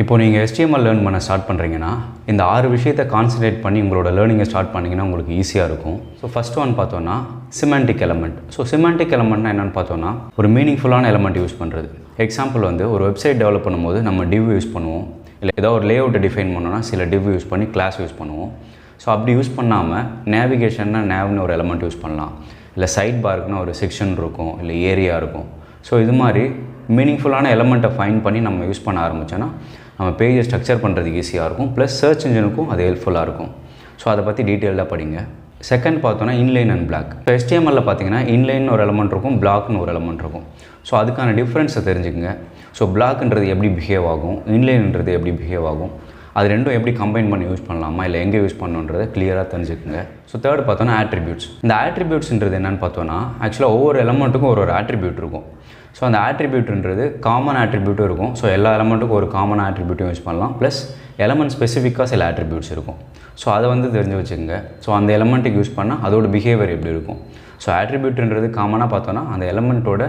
இப்போ நீங்கள் HTML learn பண்ண ஸ்டார்ட் பண்ணுறீங்கன்னா இந்த 6 விஷயத்தை கான்சன்ட்ரேட் பண்ணி உங்களோட லேர்னிங்கை ஸ்டார்ட் பண்ணிங்கன்னா உங்களுக்கு ஈஸியாக இருக்கும். ஸோ ஃபஸ்ட் ஒன் பார்த்தோன்னா சிமெண்டிக் எலமெண்ட். ஸோ சிமெண்டிக் எலமெண்ட்னா என்னென்னு பார்த்தோன்னா ஒரு மீனிங்ஃபுல்லான எலமெண்ட் யூஸ் பண்ணுறது. எக்ஸாம்பிள் வந்து ஒரு வெப்சைட் டெவலப் பண்ணும்போது நம்ம டிவ் யூஸ் பண்ணுவோம், இல்லை ஏதோ ஒரு லேஅவுட்டை டிஃபைன் பண்ணோன்னா சில டிவ் யூஸ் பண்ணி கிளாஸ் யூஸ் பண்ணுவோம். ஸோ அப்படி யூஸ் பண்ணாமல் நேவிகேஷன்னா நேவ்னு ஒரு எலமெண்ட் யூஸ் பண்ணலாம், இல்லை சைட் பார்க்குன்னா ஒரு செக்ஷன் இருக்கும், இல்லை ஏரியா இருக்கும். ஸோ இது மாதிரி மீனிங்ஃபுல்லான எலமெண்ட்டை ஃபைன் பண்ணி நம்ம யூஸ் பண்ண ஆரம்பித்தோன்னா நம்ம பேஜை ஸ்ட்ரக்சர் பண்ணுறதுக்கு ஈஸியாக இருக்கும், ப்ளஸ் சர்ச் இன்ஜினுக்கும் அது ஹெல்ப்ஃபுல்லாக இருக்கும். ஸோ அதை பற்றி டீட்டெயிலாக படிங்க. செகண்ட் பார்த்தோன்னா இன்லைன் அண்ட் பிளாக். இப்போ HTML பார்த்தீங்கன்னா இன்லைன் ஒரு எலமெண்ட் இருக்கும், பிளாக்னு ஒரு எலமெண்ட் இருக்கும். ஸோ அதுக்கான டிஃப்ரென்ஸை தெரிஞ்சுக்கங்க. ஸோ பிளாக்ன்றது எப்படி பிஹேவ் ஆகும், இன்லைன்ன்றது எப்படி பிஹேவ் ஆகும், அது ரெண்டும் எப்படி கம்பைன் பண்ணி யூஸ் பண்ணலாமா இல்லை எங்கே யூஸ் பண்ணணுன்றதை கிளியராக தெரிஞ்சுக்கோங்க. ஸோ தேர்ட் பார்த்தோன்னா ஆட்ரிபியூட்ஸ். இந்த ஆட்ரிபியூட்ஸ்ன்றது என்னென்னு பார்த்தோன்னா ஆக்சுவலாக ஒவ்வொரு எலமெண்ட்டுக்கும் ஒரு ஆட்ரிபியூட் இருக்கும். ஸோ அந்த ஆட்ரிபியூட்ன்றது காமன் ஆட்ரிபியூட்டும் இருக்கும். ஸோ எல்லா எலமெண்ட்டுக்கும் ஒரு காமன் ஆட்ரிபியூட்டும் யூஸ் பண்ணலாம், ப்ளஸ் எலமெண்ட் ஸ்பெசிஃபிக்காக சில ஆட்ரிபியூட்ஸ் இருக்கும். ஸோ அதை வந்து தெரிஞ்சு வச்சுக்கோங்க. ஸோ அந்த எலமெண்ட்டுக்கு யூஸ் பண்ணால் அதோட பிஹேவியர் எப்படி இருக்கும். ஸோ ஆட்ரிபியூட்ன்றது காமனாக பார்த்தோன்னா அந்த எலமெண்ட்டோட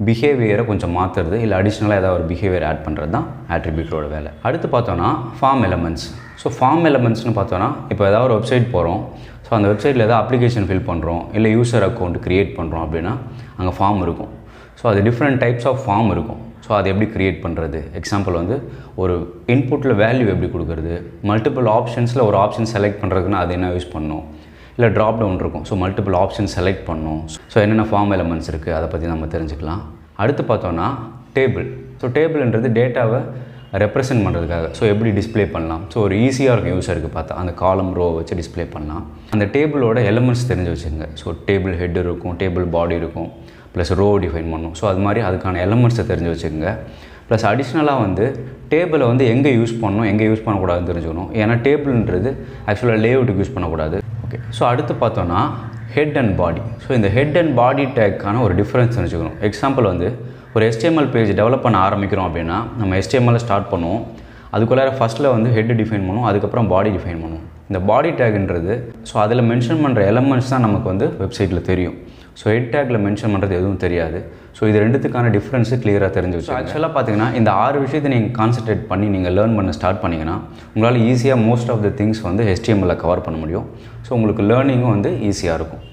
பிஹேவியரை கொஞ்சம் மாற்றுறது, இல்லை அடிஷ்னலாக ஏதாவது ஒரு பிஹேவியர் ஆட் பண்ணுறது தான் ஆட்ரிபியூட்டோட வேலை. அடுத்து பார்த்தோன்னா ஃபார்ம் எலமெண்ட்ஸ். ஸோ ஃபார்ம் எலமெண்ட்ஸ்னு பார்த்தோன்னா இப்போ ஏதாவது ஒரு வெப்சைட் போகிறோம், ஸோ அந்த வெப்சைட்டில் ஏதாவது அப்ளிகேஷன் ஃபில் பண்ணுறோம், இல்லை யூசர் அக்கௌண்ட் க்ரியேட் பண்ணுறோம் அப்படின்னா அங்கே ஃபார்ம் இருக்கும். ஸோ அது டிஃப்ரெண்ட் டைப்ஸ் ஆஃப் ஃபார்ம் இருக்கும். ஸோ அது எப்படி க்ரியேட் பண்ணுறது, எக்ஸாம்பிள் வந்து ஒரு இன்புட்டில் வேல்யூ எப்படி கொடுக்குறது, மல்டிபிள் ஆப்ஷன்ஸில் ஒரு ஆப்ஷன் செலக்ட் பண்ணுறதுக்குன்னா அது என்ன யூஸ் பண்ணணும், இல்லை ட்ராப் டவுன் இருக்கும். ஸோ மல்டிபிள் ஆப்ஷன் செலக்ட் பண்ணணும். ஸோ என்னென்ன ஃபார்ம் எலமெண்ட்ஸ் இருக்குது அதை பற்றி நம்ம தெரிஞ்சுக்கலாம். அடுத்து பார்த்தோன்னா டேபிள். ஸோ டேபிள்ன்றது டேட்டாவை ரெப்ரசென்ட் பண்ணுறதுக்காக. ஸோ எப்படி டிஸ்பிளே பண்ணலாம். ஸோ ஒரு ஈஸியாக இருக்கும் யூஸருக்கு பார்த்தா அந்த காலம் ரோ வச்சு டிஸ்பிளே பண்ணலாம். அந்த டேபிளோட எலமெண்ட்ஸ் தெரிஞ்சு வச்சுக்கோங்க. ஸோ டேபிள் ஹெட் இருக்கும், டேபிள் பாடி இருக்கும், ப்ளஸ் ரோ டிஃபைன் பண்ணணும். ஸோ அது மாதிரி அதுக்கான எலமெண்ட்ஸை தெரிஞ்சு வச்சுக்கோங்க. ப்ளஸ் அடிஷ்னலாக வந்து டேபிளை வந்து எங்கே யூஸ் பண்ணணும் எங்கே யூஸ் பண்ணக்கூடாதுன்னு தெரிஞ்சுக்கணும். ஏன்னா டேபிள்ன்றது ஆக்சுவலாக லேஅவுட்டுக்கு யூஸ் பண்ணக்கூடாது. ஓகே, ஸோ அடுத்து பார்த்தோன்னா ஹெட் அண்ட் பாடி. ஸோ இந்த ஹெட் அண்ட் பாடி டேக்கான ஒரு டிஃப்ரென்ஸ் தெரிஞ்சுக்கணும். எக்ஸாம்பிள் வந்து ஒரு HTML பேஜ் டெவலப் பண்ண ஆரம்பிக்கிறோம் அப்படின்னா நம்ம HTML ஸ்டார்ட் பண்ணுவோம். அதுக்குள்ளார ஃபஸ்ட்டில் வந்து ஹெட் டிஃபைன் பண்ணுவோம், அதுக்கப்புறம் பாடி டிஃபைன் பண்ணுவோம். இந்த பாடி டேக்ன்றது ஸோ அதில் மென்ஷன் பண்ணுற எலமெண்ட்ஸ் தான் நமக்கு வந்து வெப்சைட்டில் தெரியும். ஸோ ஹெட் டேக்கில் மென்ஷன் பண்ணுறது எதுவும் தெரியாது. ஸோ இது ரெண்டுத்துக்கான டிஃப்ரென்ஸு கிளியராக தெரிஞ்சு வச்சு ஆக்சுவலாக பார்த்தீங்கன்னா இந்த 6 விஷயத்தை நீங்கள் கான்சன்ட்ரேட் பண்ணி நீங்கள் லேர்ன் பண்ண ஸ்டார்ட் பண்ணிங்கன்னா உங்களால் ஈஸியாக மோஸ்ட் ஆஃப் த திங்ஸ் வந்து HTML கவர் பண்ண முடியும். ஸோ உங்களுக்கு லேர்னிங்கும் வந்து ஈஸியாக இருக்கும்.